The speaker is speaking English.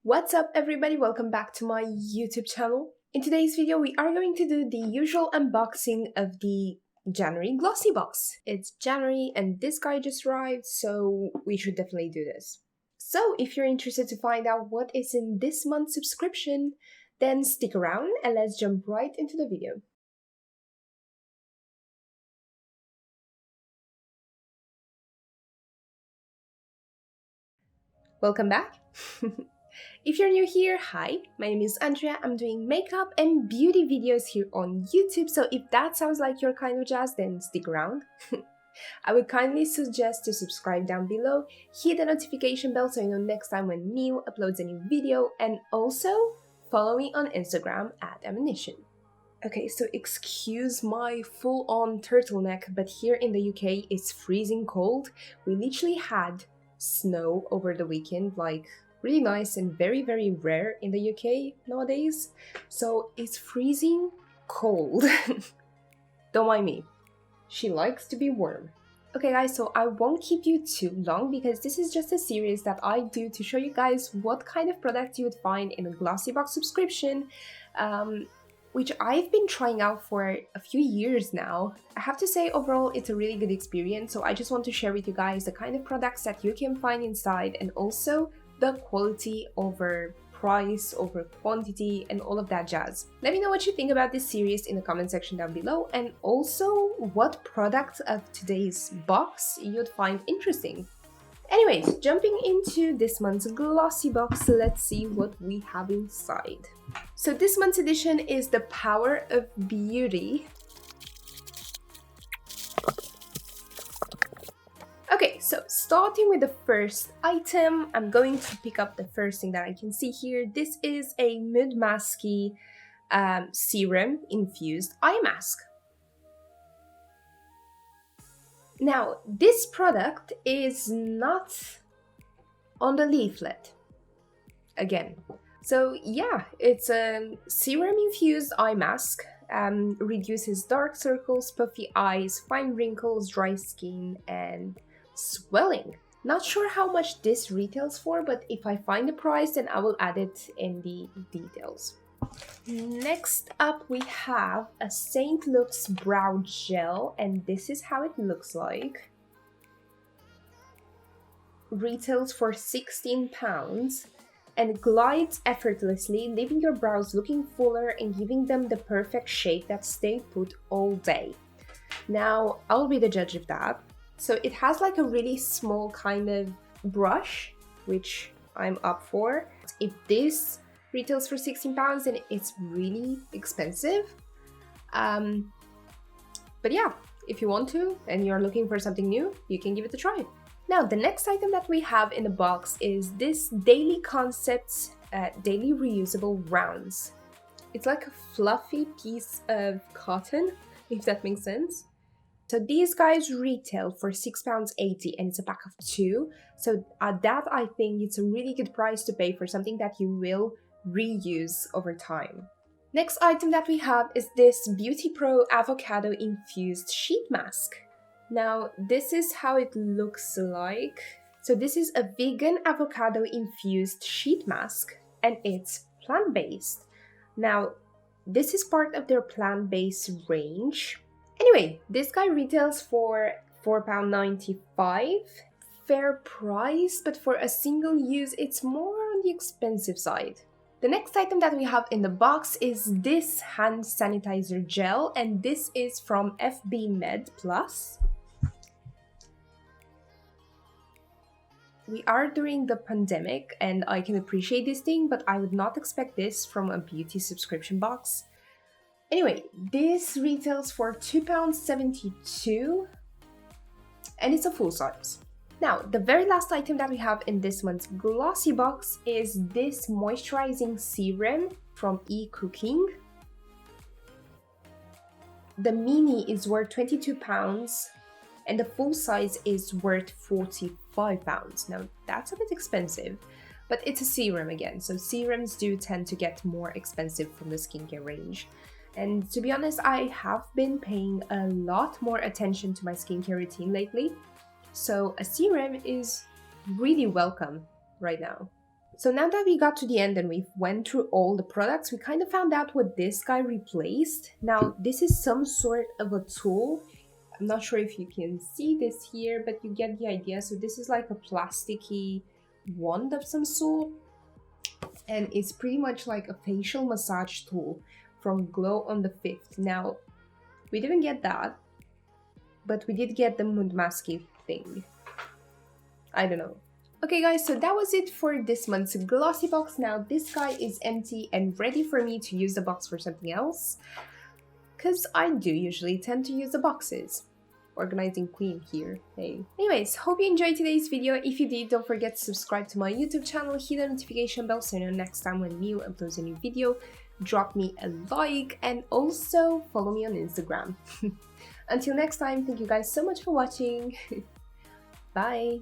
What's up everybody, welcome back to my YouTube channel. In today's video we are going to do the usual unboxing of the January Glossybox. It's January and this guy just arrived, so we should definitely do this. So if you're interested to find out what is in this month's subscription, then stick around and let's jump right into the video. Welcome back. If you're new here, hi, my name is Andrea. I'm doing makeup and beauty videos here on YouTube, so if that sounds like your kind of jazz, then stick around. I would kindly suggest to subscribe down below, hit the notification bell so you know next time when Mew uploads a new video, and also follow me on Instagram at amewnition. Okay, so excuse my full-on turtleneck, but here in the UK it's freezing cold. We literally had snow over the weekend, like really nice and very rare in the UK nowadays. So it's freezing cold. Don't mind me. She likes to be warm. Okay guys, so I won't keep you too long because this is just a series that I do to show you guys what kind of products you would find in a Glossybox subscription, which I've been trying out for a few years now. I have to say overall it's a really good experience, so I just want to share with you guys the kind of products that you can find inside and also the quality over price over quantity and all of that jazz. Let me know what you think about this series in the comment section down below, and also what products of today's box you'd find interesting. Anyways, jumping into this month's Glossybox, let's see what we have inside. So this month's edition is The Power of Beauty. Okay, so starting with the first item, I'm going to pick up the first thing that I can see here. This is a Mudmasky Serum infused eye mask. Now, this product is not on the leaflet, again. So yeah, it's a serum infused eye mask, reduces dark circles, puffy eyes, fine wrinkles, dry skin, and swelling. Not sure how much this retails for, but if I find the price, then I will add it in the details. Next up we have a St. Luxe brow gel, and this is how it looks like. Retails for £16 and glides effortlessly, leaving your brows looking fuller and giving them the perfect shape that stay put all day. Now, I'll be the judge of that. So it has like a really small kind of brush, which I'm up for. If this retails for £16, then it's really expensive. But yeah, if you want to and you're looking for something new, you can give it a try. Now, the next item that we have in the box is this Daily Concepts Daily Reusable Rounds. It's like a fluffy piece of cotton, if that makes sense. So these guys retail for £6.80 and it's a pack of 2. So at that, I think it's a really good price to pay for something that you will reuse over time. Next item that we have is this BeautyPro Avocado Infused Sheet Mask. Now, this is how it looks like. So this is a vegan avocado infused sheet mask and it's plant-based. Now, this is part of their plant-based range. Anyway, this guy retails for £4.95. Fair price, but for a single use, it's more on the expensive side. The next item that we have in the box is this hand sanitizer gel, and this is from FB Med Plus. We are during the pandemic, and I can appreciate this thing, but I would not expect this from a beauty subscription box. Anyway, this retails for £2.72 and it's a full size. Now, the very last item that we have in this month's Glossybox is this Moisturising Serum from Ecooking. The mini is worth £22 and the full size is worth £45. Now, that's a bit expensive, but it's a serum again, so serums do tend to get more expensive from the skincare range. And to be honest, I have been paying a lot more attention to my skincare routine lately, so a serum is really welcome right now. So now that we got to the end and we went through all the products, we kind of found out what this guy replaced. Now, this is some sort of a tool. I'm not sure if you can see this here, but you get the idea. So this is like a plasticky wand of some sort. And it's pretty much like a facial massage tool from Glow on the 5th. Now, we didn't get that, but we did get the Mudmasky thing. I don't know. Okay guys, so that was it for this month's Glossybox. Now this guy is empty and ready for me to use the box for something else, because I do usually tend to use the boxes. Organizing queen here, hey. Anyways, hope you enjoyed today's video. If you did, don't forget to subscribe to my YouTube channel, hit the notification bell so you know next time when Mew uploads a new video. Drop me a like and also follow me on Instagram. Until next time, thank you guys so much for watching. Bye!